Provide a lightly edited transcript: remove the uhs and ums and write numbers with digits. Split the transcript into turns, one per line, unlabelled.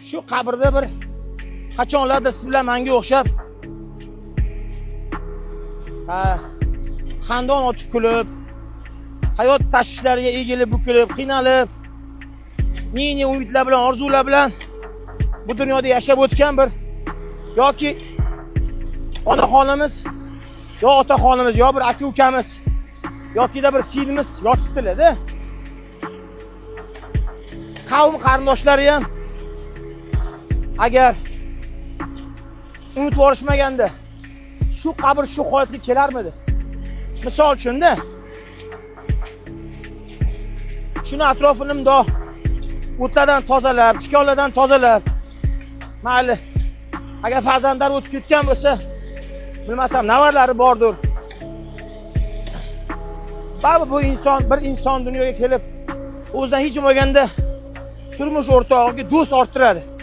shu qabrda bir qachonlarda siz bilan menga o'xshab xandon otib kulib, hayot tashvishlariga egilib, bukilib, qiynalib, ne umidlar bilan, orzular bilan bu dunyoda yashab o'tgan bir yoki onaxonimiz, yo otaxonimiz, yo bir aka-ukamiz, yoki-da bir singlimiz yotibdilar-da. Qavm qarindoshlari ham agar unutib yorishmaganda shu qabr shu holatga kelarmidi? Misol uchun-da. Shuni atrofini mundoq o'tlardan tozalab, tikonlardan tozalab, mayli agar farzandlar o'tib ketgan bo'lsa, bilmasam navarlari bordir. Baribir bu inson, bir inson dunyoga kelib, o'zidan hech bo'lmaganda turmush o'rtog'iga do'st orttiradi.